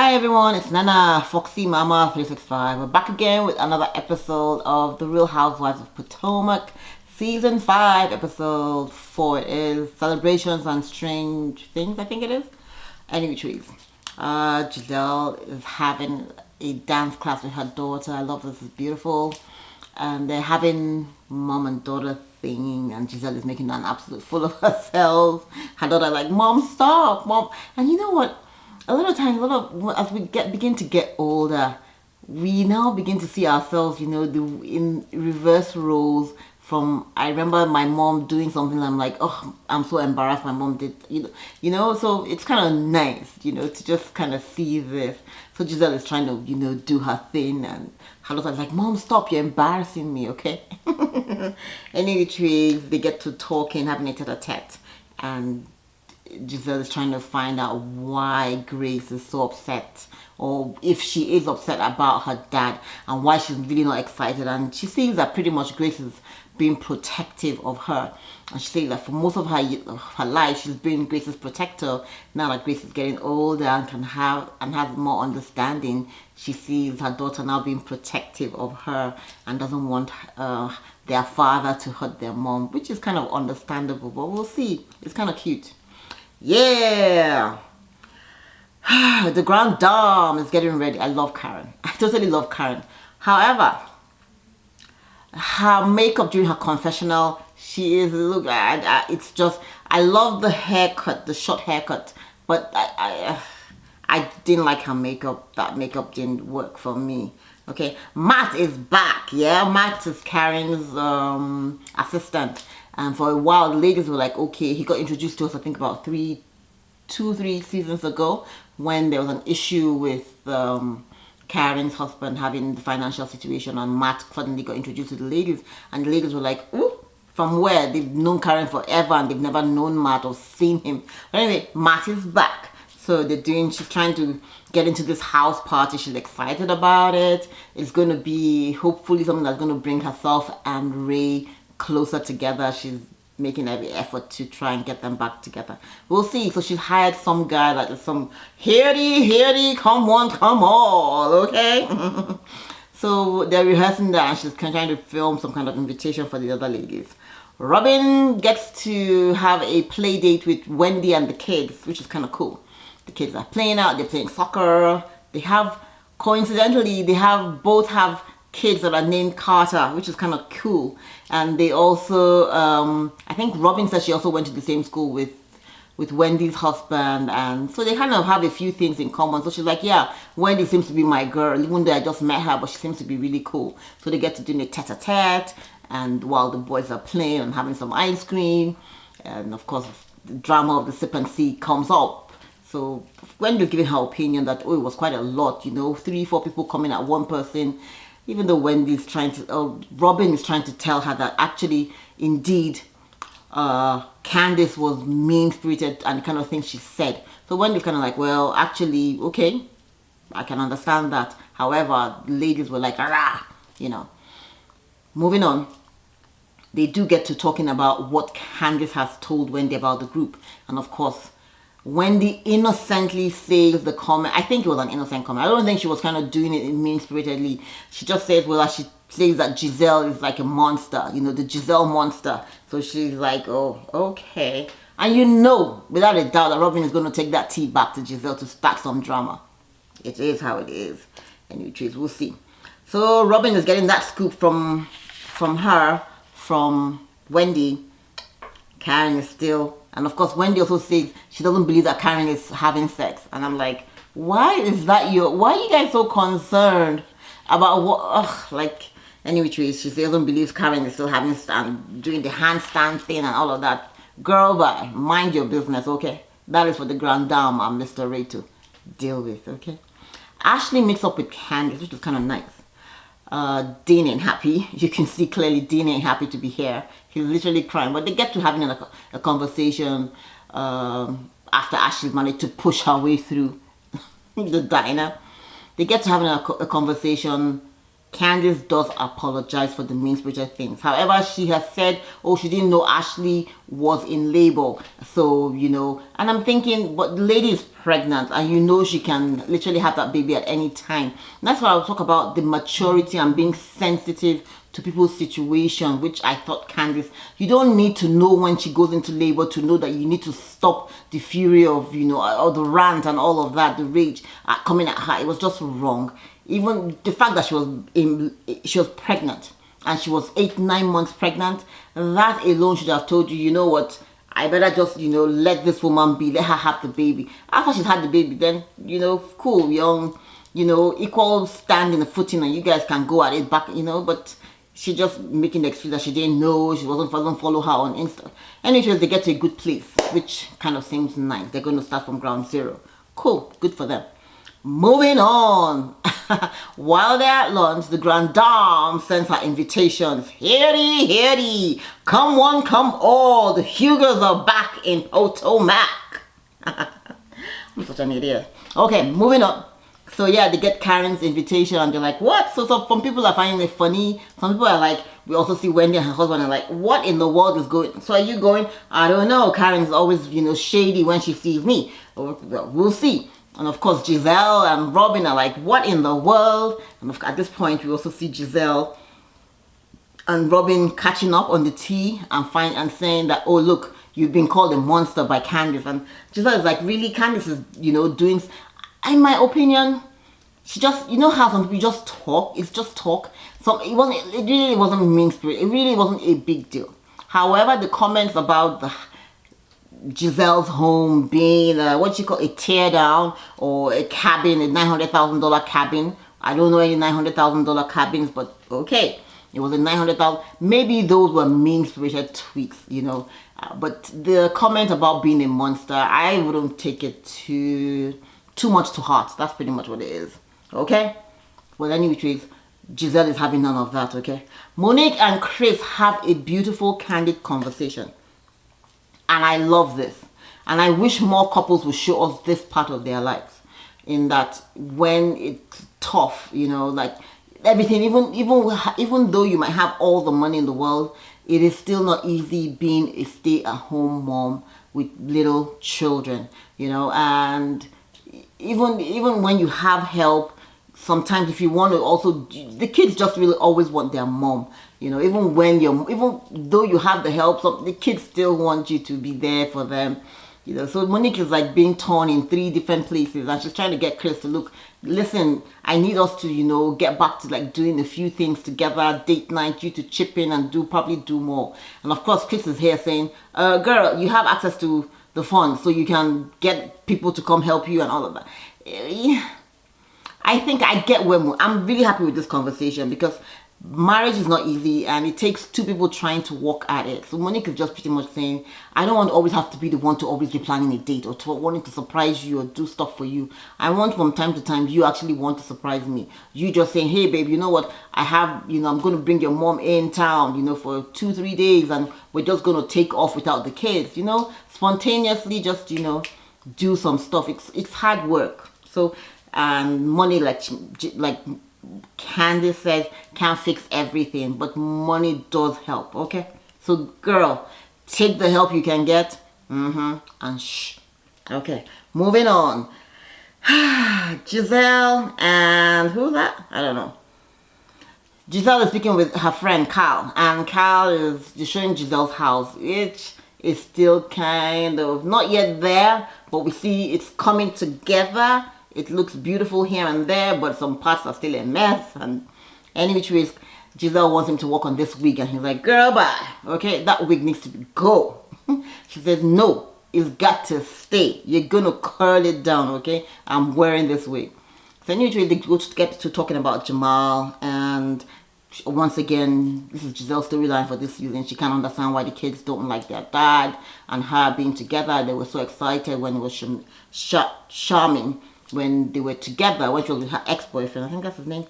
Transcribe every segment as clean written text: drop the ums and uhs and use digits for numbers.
Hi everyone, it's Nana Foxy Mama 365. We're back again with another episode of The Real Housewives of Potomac, Season 5, Episode 4. It is Celebrations and Strange Things, I think it is. Anyways, Giselle is having a dance class with her daughter. I love this, it's beautiful. And they're having mom and daughter thing, and Giselle is making an absolute fool of herself. Her daughter like, Mom, stop, Mom. And you know what? A lot of times, as we begin to get older, we now begin to see ourselves, in reverse roles. From I remember my mom doing something, I'm like, oh, I'm so embarrassed. My mom did, So it's kind of nice, to just kind of see this. So Giselle is trying to, do her thing, and her daughter's like, Mom, stop! You're embarrassing me, okay? Anyway, they get to talking, having a tete-a-tete, and Giselle is trying to find out why Grace is so upset, or if she is upset about her dad, and why she's really not excited. And she sees that pretty much Grace is being protective of her, and she says that for most of her life she's been Grace's protector. Now that Grace is getting older and has more understanding, she sees her daughter now being protective of her and doesn't want their father to hurt their mom, which is kind of understandable, but we'll see. It's kind of cute. Yeah. The Grand Dame is getting ready. I love Karen. I totally love Karen. However, her makeup during her confessional, she is, look, it's just, I love the haircut, the short haircut, but I didn't like her makeup. That makeup didn't work for me. Okay, Matt is back. Yeah, Matt is Karen's assistant. And for a while, the ladies were like, okay, he got introduced to us, I think about 3 seasons ago, when there was an issue with Karen's husband having the financial situation, and Matt suddenly got introduced to the ladies, and the ladies were like, ooh, from where? They've known Karen forever and they've never known Matt or seen him. But anyway, Matt is back. So she's trying to get into this house party. She's excited about it. It's going to be hopefully something that's going to bring herself and Ray closer together. She's making every effort to try and get them back together. We'll see. So she's hired some guy, like some hearty, come on, okay? So they're rehearsing that, and she's trying to film some kind of invitation for the other ladies. Robin gets to have a play date with Wendy and the kids, which is kind of cool. The kids are playing out, they're playing soccer. Coincidentally, both have kids that are named Carter, which is kind of cool. And they also, I think Robin said she also went to the same school with Wendy's husband, and so they kind of have a few things in common. So she's like, yeah, Wendy seems to be my girl, even though I just met her, but she seems to be really cool. So they get to do a tete-a-tete, and while the boys are playing and having some ice cream, and of course the drama of the sip and see comes up. So Wendy's giving her opinion that, oh, it was quite a lot, 3-4 people coming at one person, even though Robin is trying to tell her that actually, indeed, Candace was mean-spirited and the kind of things she said. So Wendy's kind of like, well, actually, okay, I can understand that. However, the ladies were like, rah, Moving on, they do get to talking about what Candace has told Wendy about the group. And of course, Wendy innocently says the comment. I think it was an innocent comment. I don't think she was kind of doing it mean-spiritedly. She just says, well, she says that Giselle is like a monster, the Giselle monster. So she's like, oh, okay. And without a doubt, that Robin is going to take that tea back to Giselle to start some drama. It is how it is. Anyways, we'll see. So Robin is getting that scoop from Wendy. Karen is still... And of course, Wendy also says she doesn't believe that Karen is having sex. And I'm like, why are you guys so concerned about what, anyway, she doesn't believe Karen is still doing the handstand thing and all of that. Girl, bye. Mind your business, okay? That is for the Grand Dame and Mr. Ray to deal with, okay? Ashley meets up with Candace, which is kind of nice. Dean ain't happy. You can see clearly Dean ain't happy to be here. He's literally crying. But they get to having a conversation after Ashley managed to push her way through the diner. They get to having a conversation Candice does apologize for the mean-spirited things. However, she has said, oh, she didn't know Ashley was in labor. So, you know, and I'm thinking, but the lady is pregnant and you know she can literally have that baby at any time. And that's why I'll talk about the maturity and being sensitive to people's situation, which I thought Candice, you don't need to know when she goes into labor to know that you need to stop the fury of, you know, or the rant and all of that, the rage coming at her. It was just wrong. Even the fact that she was pregnant and she was 8-9 months pregnant, that alone should have told you, you know what, I better just, you know, let this woman be, let her have the baby. After she's had the baby, then, you know, cool, young, you know, equal standing, the footing, and you guys can go at it back, you know. But she just making the excuse that she didn't know, she wasn't follow her on Insta. Anyways, they get to a good place, which kind of seems nice. They're going to start from ground zero. Cool, good for them. Moving on. While they're at lunch, the grand dame sends her invitations. Hear ye, hear ye. Come one, come all. The Hugers are back in Potomac. I'm such an idiot. Okay, moving on. So yeah, they get Karen's invitation and they're like, what? So some people are finding it funny. Some people are like, we also see Wendy and her husband are like, what in the world is going? So are you going? I don't know. Karen's always, you know, shady when she sees me. Well, we'll see. And of course, Giselle and Robin are like, what in the world? And at this point, we also see Giselle and Robin catching up on the tea and saying that, oh, look, you've been called a monster by Candice. And Giselle is like, really? Candice is, you know, doing... In my opinion, she just, you know how some people just talk? It's just talk. So it really wasn't mean spirit. It really wasn't a big deal. However, the comments about Giselle's home being what you call a tear down or a cabin, a $900,000 cabin. I don't know any $900,000 cabins, but okay, it was a $900,000. Maybe those were mean-spirited tweets, you know. But the comment about being a monster, I wouldn't take it too much to heart. That's pretty much what it is. Okay? Well, anyways, Giselle is having none of that, okay? Monique and Chris have a beautiful, candid conversation. And I love this. And I wish more couples would show us this part of their lives. In that when it's tough, you know, like everything, even though you might have all the money in the world, it is still not easy being a stay-at-home mom with little children, you know. And even when you have help, sometimes if you want to also, the kids just really always want their mom, you know. Even though you have the help, the kids still want you to be there for them, you know. So Monique is like being torn in 3 different places, and she's trying to get Chris to look, listen, I need us to, you know, get back to like doing a few things together, date night, you to chip in and probably do more. And of course Chris is here saying, girl, you have access to the funds, so you can get people to come help you and all of that. I think I get where I'm really happy with this conversation, because marriage is not easy and it takes 2 people trying to work at it. So Monique is just pretty much saying, I don't want to always have to be the one to always be planning a date or to wanting to surprise you or do stuff for you. I want from time to time you actually want to surprise me. You just saying, hey babe, you know what, I have, you know, I'm going to bring your mom in town, you know, for 2-3 days and we're just going to take off without the kids, you know, spontaneously just, you know, do some stuff. It's hard work. So, and money, like Candice said, can't fix everything, but money does help, okay? So girl, take the help you can get, and shh. Okay, moving on. Giselle and who's that? I don't know. Giselle is speaking with her friend Kyle, and Kyle is showing Giselle's house, which is still kind of not yet there, but we see it's coming together. It looks beautiful here and there, but some parts are still a mess. And anyways, Giselle wants him to work on this wig, and he's like, girl, bye. Okay, that wig needs to go. She says, no, it's got to stay. You're gonna curl it down, okay? I'm wearing this wig. So anyways, they go to get to talking about Jamal, and once again, this is Giselle's storyline for this season. She can't understand why the kids don't like their dad and her being together. They were so excited when it was charming. When they were together, when she was with her ex-boyfriend, I think that's his name,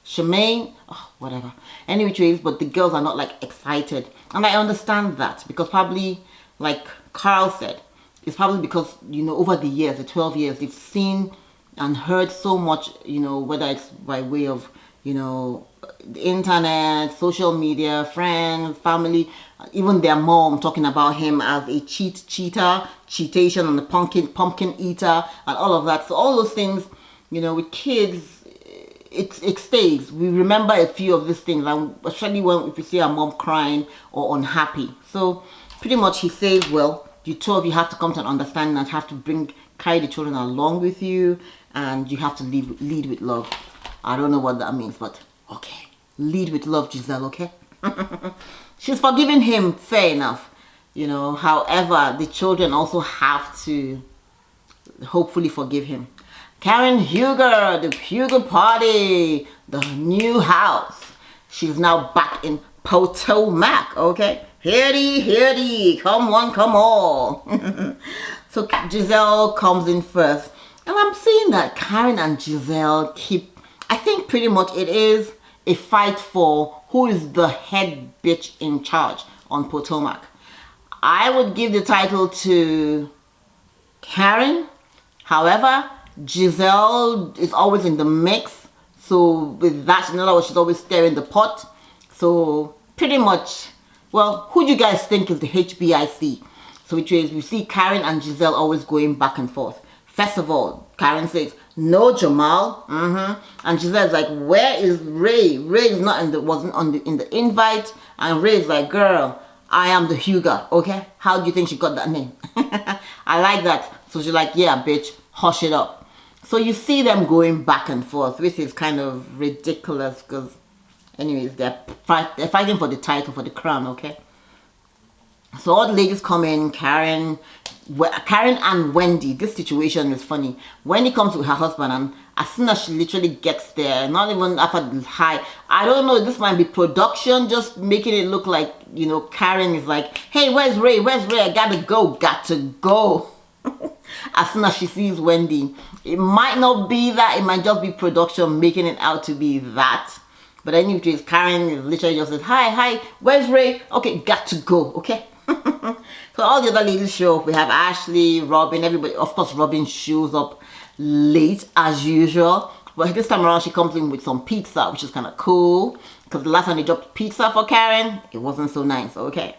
Shemaine, oh, whatever. Anyways, but the girls are not like excited. And I understand that, because probably, like Carl said, it's probably because, you know, over the years, the 12 years, they've seen and heard so much, you know, whether it's by way of, you know, the internet, social media, friends, family, even their mom talking about him as a cheater, cheatation, and the pumpkin eater, and all of that. So all those things, you know, with kids, it stays. We remember a few of these things, and especially when if we see our mom crying or unhappy. So pretty much he says, well, you two of you have to come to an understanding and have to carry the children along with you, and you have to lead with love. I don't know what that means, but okay. Lead with love, Giselle, okay? She's forgiving him, fair enough. You know, however, the children also have to hopefully forgive him. Karen Huger, the Huger party, the new house. She's now back in Potomac, okay? Hear thee, come on, come on. So Giselle comes in first. And I'm seeing that Karen and Giselle keep, I think pretty much it is a fight for who is the head bitch in charge on Potomac. I would give the title to Karen. However, Giselle is always in the mix. So with that, in other words, she's always stirring the pot. So pretty much, well, who do you guys think is the HBIC? So which is, we see Karen and Giselle always going back and forth. First of all, Karen says, no Jamal. And Giselle's like, where is Ray? Ray is not wasn't in the invite. And Ray's like, girl, I am the Huger, okay? How do you think she got that name? I like that. So she's like, yeah, bitch, hush it up. So you see them going back and forth, which is kind of ridiculous because, anyways, they're fighting for the title, for the crown, okay? So all the ladies come in, Karen and Wendy. This situation is funny. Wendy comes with her husband, and as soon as she literally gets there, not even after the hi, I don't know, this might be production just making it look like, you know, Karen is like, hey, where's Ray? I gotta go. As soon as she sees Wendy, it might not be that, it might just be production making it out to be that. But anyways, Karen literally just says, hi, where's Ray? Okay, got to go, okay? So all the other ladies show up. We have Ashley, Robin, everybody. Of course, Robin shows up late as usual. But this time around, she comes in with some pizza, which is kind of cool. Because the last time they dropped pizza for Karen, it wasn't so nice, okay?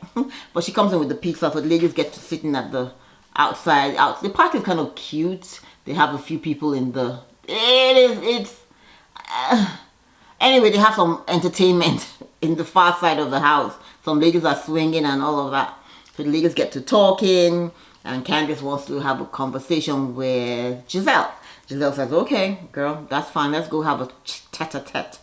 But she comes in with the pizza, so the ladies get to sitting at the outside. The party is kind of cute. They have a few people in the... Anyway, they have some entertainment in the far side of the house. Some ladies are swinging and all of that. So the ladies get to talking, and Candice wants to have a conversation with Giselle. Giselle says, okay, girl, that's fine. Let's go have a tete-a-tete.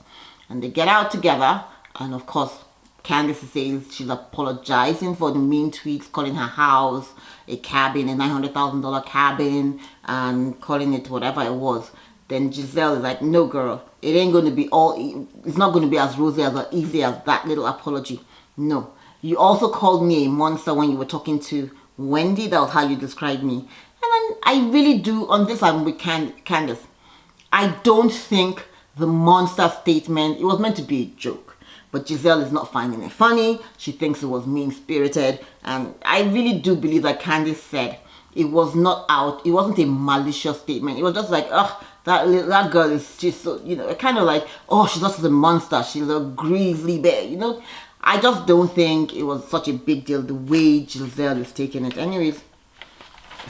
And they get out together, and of course, Candice says she's apologizing for the mean tweets, calling her house a cabin, a $900,000 cabin, and calling it whatever it was. Then Giselle is like, no, girl, it ain't going to be it's not going to be as rosy as easy as that little apology. No. You also called me a monster when you were talking to Wendy. That was how you described me. And then I really do, on this I'm with Candice. I don't think the monster statement, it was meant to be a joke. But Giselle is not finding it funny. She thinks it was mean-spirited. And I really do believe that Candice said it was not out. It wasn't a malicious statement. It was just like, ugh, that girl is just so, you know, kind of like, oh, she's just a monster. She's a grizzly bear, you know. I just don't think it was such a big deal the way Giselle is taking it. Anyways,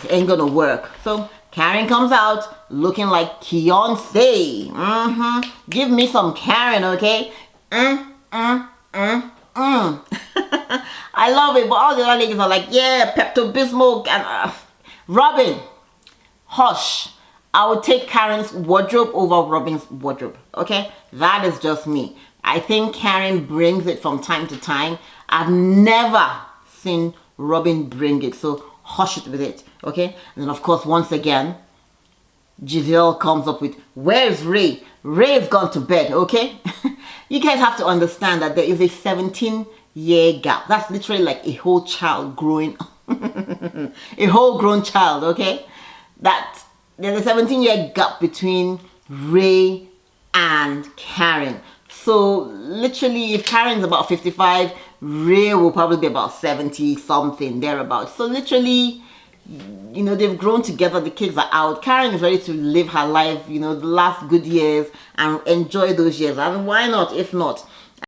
it ain't gonna work. So Karen comes out looking like Beyonce. Give me some Karen, okay? I love it, but all the other ladies are like, yeah, Pepto-Bismol and Robin, hush. I would take Karen's wardrobe over Robin's wardrobe, okay? That is just me. I think Karen brings it from time to time. I've never seen Robin bring it, so hush it with it, okay? And then, of course, once again, Giselle comes up with, where's Ray? Ray's gone to bed, okay? You guys have to understand that there is a 17-year gap. That's literally like a whole child growing, a whole grown child, okay? That there's a 17-year gap between Ray and Karen. So literally, if Karen's about 55, Ray will probably be about 70 something thereabouts. So literally, you know, they've grown together, the kids are out. Karen is ready to live her life, you know, the last good years and enjoy those years. And why not, if not?